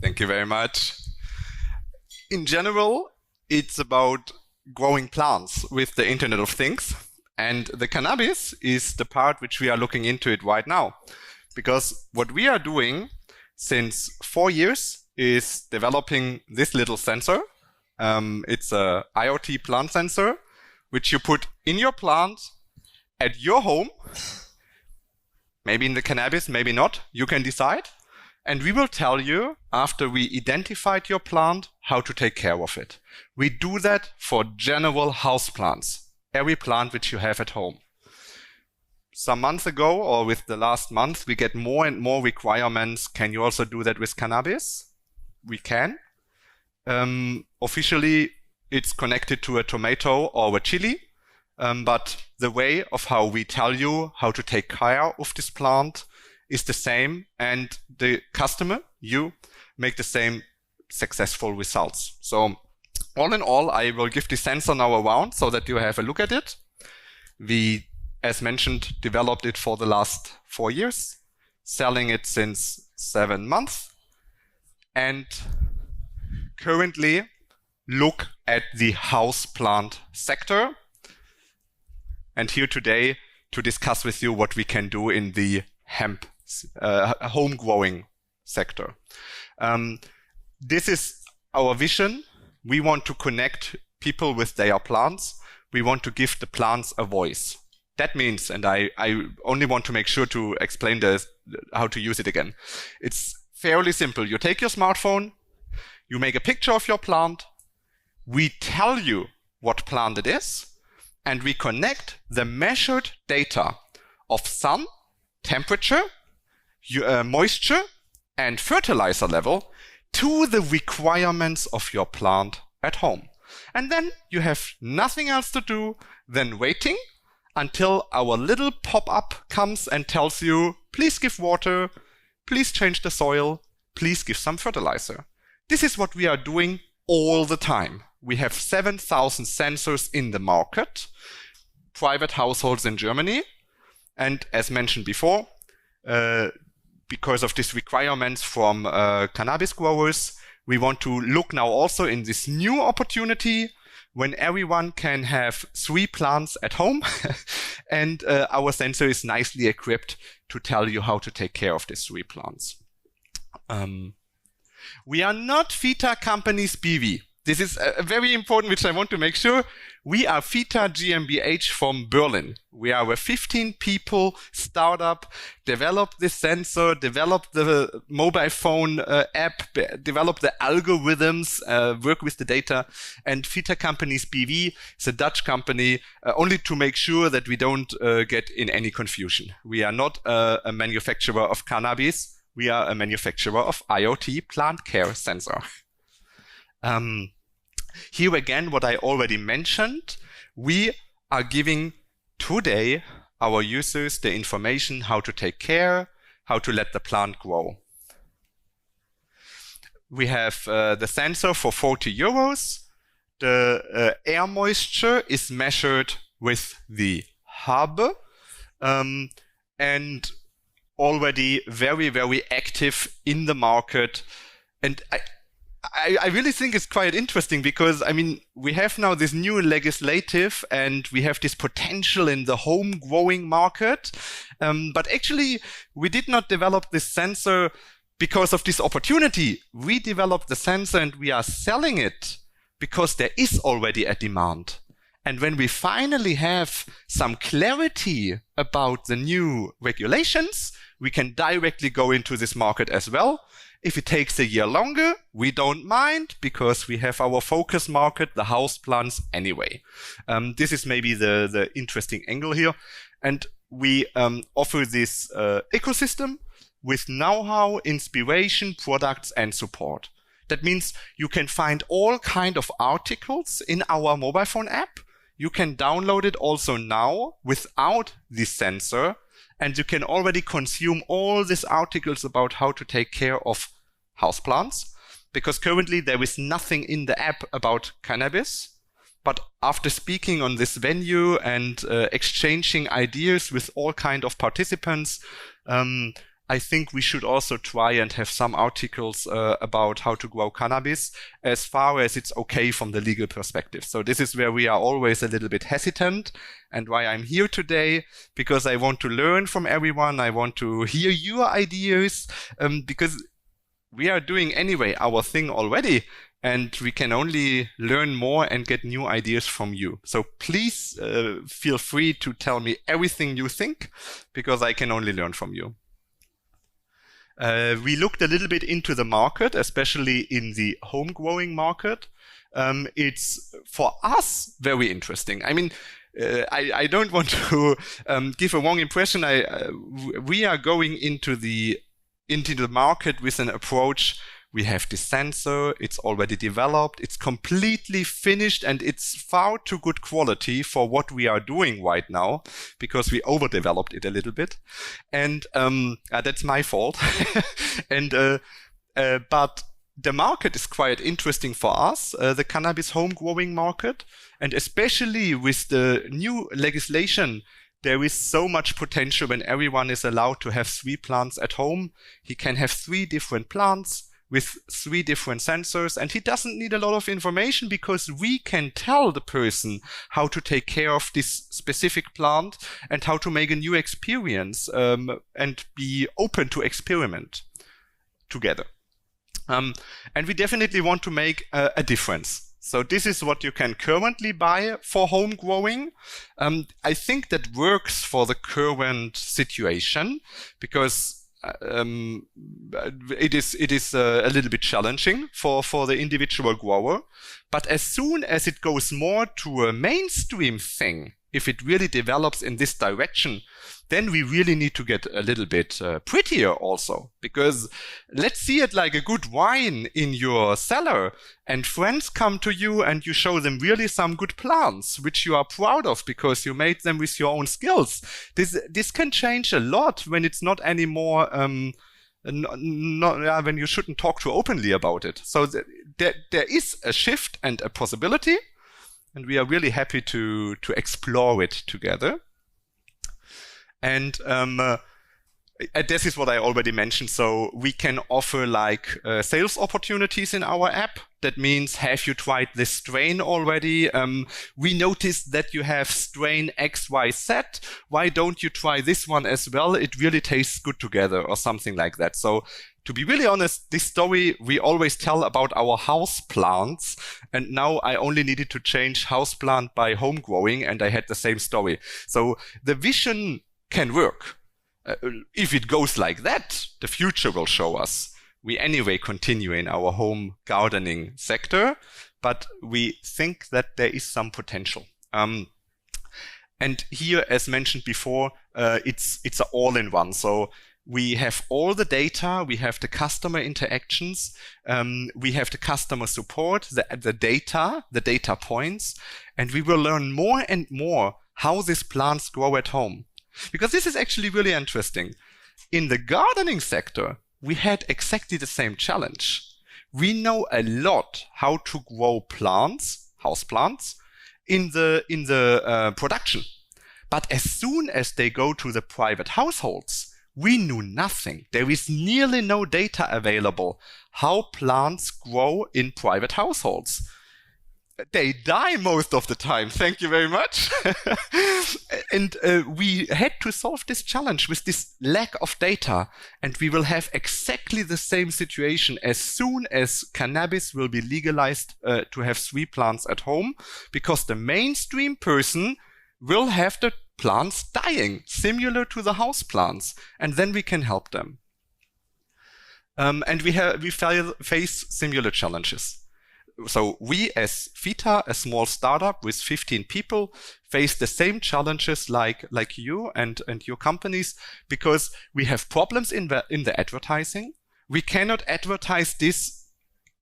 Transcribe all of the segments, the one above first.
Thank you very much. In general, it's about growing plants with the Internet of Things. And the cannabis is the part which we are looking into it right now. Because what we are doing since 4 years is developing this little sensor. It's a IoT plant sensor, which you put in your plant at your home. Maybe in the cannabis, maybe not. You can decide. And we will tell you, after we identified your plant, how to take care of it. We do that for general house plants, every plant which you have at home. Some months ago, or with the last month, we get more and more requirements. Can you also do that with cannabis? We can. Officially, it's connected to a tomato or a chili. But the way of how we tell you how to take care of this plant is the same, and the customer, you, make the same successful results. So all in all, I will give the sensor now around so that you have a look at it. We, as mentioned, developed it for the last 4 years, selling it since 7 months, and currently look at the house plant sector. And here today to discuss with you what we can do in the hemp home growing sector. This is our vision. We want to connect people with their plants. We want to give the plants a voice. That means, and I only want to make sure to explain how to use it again. It's fairly simple. You take your smartphone, you make a picture of your plant, we tell you what plant it is, and we connect the measured data of sun, temperature, moisture, and fertilizer level to the requirements of your plant at home. And then you have nothing else to do than waiting until our little pop-up comes and tells you, please give water, please change the soil, please give some fertilizer. This is what we are doing all the time. We have 7,000 sensors in the market, private households in Germany. And as mentioned before, because of these requirements from cannabis growers, we want to look now also in this new opportunity when everyone can have 3 plants at home and our sensor is nicely equipped to tell you how to take care of these 3 plants. We are not FYTA companies BV. This is very important, which I want to make sure. We are FYTA GmbH from Berlin. We are a 15 people startup, developed this sensor, developed the mobile phone app, developed the algorithms, work with the data. And FYTA Companies BV is a Dutch company, only to make sure that we don't get in any confusion. We are not a manufacturer of cannabis. We are a manufacturer of IoT plant care sensor. Here again, what I already mentioned, we are giving today our users the information how to take care, how to let the plant grow. We have the sensor for 40 euros. The air moisture is measured with the hub and already very, very active in the market. And I really think it's quite interesting because, I mean, we have now this new legislative and we have this potential in the home growing market. But actually, we did not develop this sensor because of this opportunity. We developed the sensor and we are selling it because there is already a demand. And when we finally have some clarity about the new regulations, we can directly go into this market as well. If it takes a year longer, we don't mind because we have our focus market, the house plants anyway. This is maybe the interesting angle here. And we offer this ecosystem with know-how, inspiration, products, and support. That means you can find all kinds of articles in our mobile phone app. You can download it also now without this sensor. And you can already consume all these articles about how to take care of houseplants, because currently there is nothing in the app about cannabis. But after speaking on this venue and exchanging ideas with all kinds of participants, I think we should also try and have some articles about how to grow cannabis as far as it's okay from the legal perspective. So this is where we are always a little bit hesitant, and why I'm here today, because I want to learn from everyone. I want to hear your ideas, because we are doing anyway our thing already, and we can only learn more and get new ideas from you. So please feel free to tell me everything you think, because I can only learn from you. We looked a little bit into the market, especially in the home growing market. It's for us very interesting. I mean, I don't want to give a wrong impression. We are going into the market with an approach. We have this sensor, it's already developed, it's completely finished, and it's far too good quality for what we are doing right now, because we overdeveloped it a little bit. And that's my fault. And but the market is quite interesting for us, the cannabis home growing market, and especially with the new legislation. There is so much potential when everyone is allowed to have 3 plants at home. He can have 3 different plants with 3 different sensors, and he doesn't need a lot of information, because we can tell the person how to take care of this specific plant and how to make a new experience, and be open to experiment together. And we definitely want to make a difference. So this is what you can currently buy for home growing. I think that works for the current situation, because it is a little bit challenging for the individual grower. But as soon as it goes more to a mainstream thing, if it really develops in this direction, then we really need to get a little bit prettier also. Because let's see it like a good wine in your cellar, and friends come to you and you show them really some good plants, which you are proud of because you made them with your own skills. This can change a lot when it's not anymore, when you shouldn't talk too openly about it. So there is a shift and a possibility, and we are really happy to explore it together. And this is what I already mentioned. So we can offer like sales opportunities in our app. That means, have you tried this strain already? We noticed that you have strain XYZ. Why don't you try this one as well? It really tastes good together, or something like that. So to be really honest, this story we always tell about our house plants, and now I only needed to change houseplant by home growing, and I had the same story. So the vision can work. If it goes like that, the future will show us. We anyway continue in our home gardening sector, but we think that there is some potential. And here, as mentioned before, it's an all-in-one. So we have all the data, we have the customer interactions, we have the customer support, the data points, and we will learn more and more how these plants grow at home. Because this is actually really interesting. In the gardening sector, we had exactly the same challenge. We know a lot how to grow plants, house plants, in the production. But as soon as they go to the private households, we knew nothing. There is nearly no data available how plants grow in private households. They die most of the time. Thank you very much. And we had to solve this challenge with this lack of data. And we will have exactly the same situation as soon as cannabis will be legalized to have 3 plants at home, because the mainstream person will have the plants dying, similar to the house plants. And then we can help them. And we face similar challenges. So we as FYTA, a small startup with 15 people, face the same challenges like you and your companies, because we have problems in the advertising. We cannot advertise this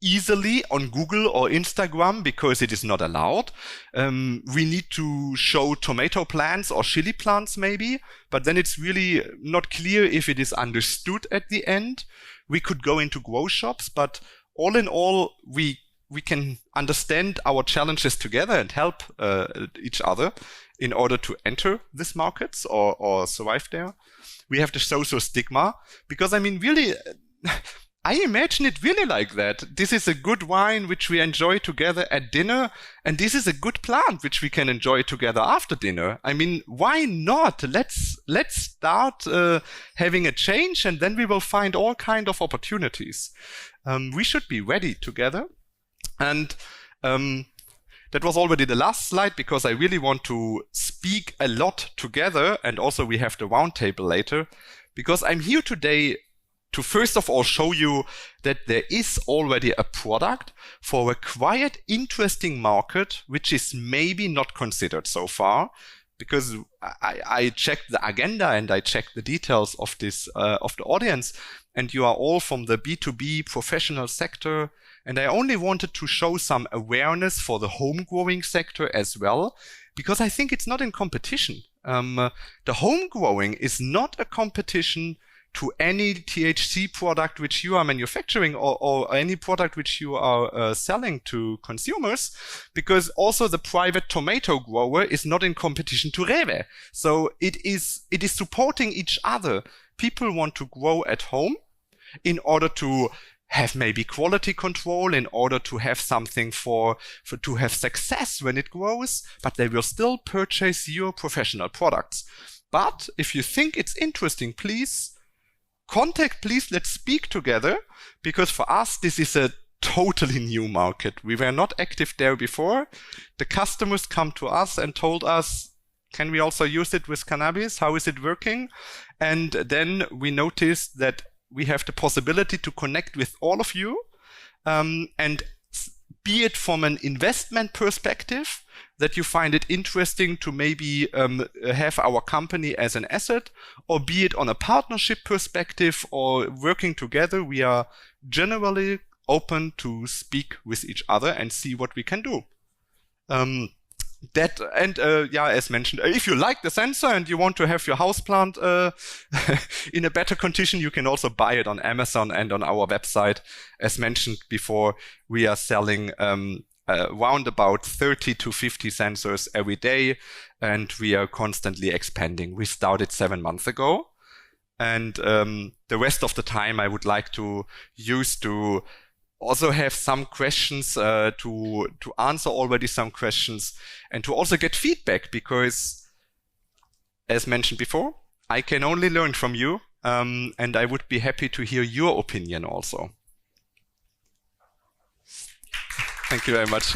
easily on Google or Instagram because it is not allowed. We need to show tomato plants or chili plants maybe, but then it's really not clear if it is understood at the end. We could go into grow shops, but all in all, we can understand our challenges together and help each other in order to enter these markets or survive there. we have the social stigma, because I mean, really, I imagine it really like that. This is a good wine which we enjoy together at dinner, and this is a good plant which we can enjoy together after dinner. I mean, why not? Let's start having a change, and then we will find all kind of opportunities. We should be ready together. And that was already the last slide, because I really want to speak a lot together, and also we have the roundtable later, because I'm here today to first of all show you that there is already a product for a quite interesting market, which is maybe not considered so far, because I checked the agenda and I checked the details of this of the audience, and you are all from the B2B professional sector, and I only wanted to show some awareness for the home growing sector as well, because I think it's not in competition. The home growing is not a competition to any THC product which you are manufacturing, or any product which you are selling to consumers, because also the private tomato grower is not in competition to Rewe. So it is supporting each other. People want to grow at home in order to have maybe quality control, in order to have something to have success when it grows, but they will still purchase your professional products. But if you think it's interesting, please, let's speak together, because for us, this is a totally new market. We were not active there before. The customers come to us and told us, can we also use it with cannabis? How is it working? And then we noticed that we have the possibility to connect with all of you, and be it from an investment perspective, that you find it interesting to maybe have our company as an asset, or be it on a partnership perspective or working together. We are generally open to speak with each other and see what we can do. As mentioned, if you like the sensor and you want to have your houseplant in a better condition, you can also buy it on Amazon and on our website. As mentioned before, we are selling around about 30 to 50 sensors every day, and we are constantly expanding. We started 7 months ago, and the rest of the time I would like to use to also have some questions, to answer already some questions, and to also get feedback, because as mentioned before, I can only learn from you, and I would be happy to hear your opinion also. Thank you very much.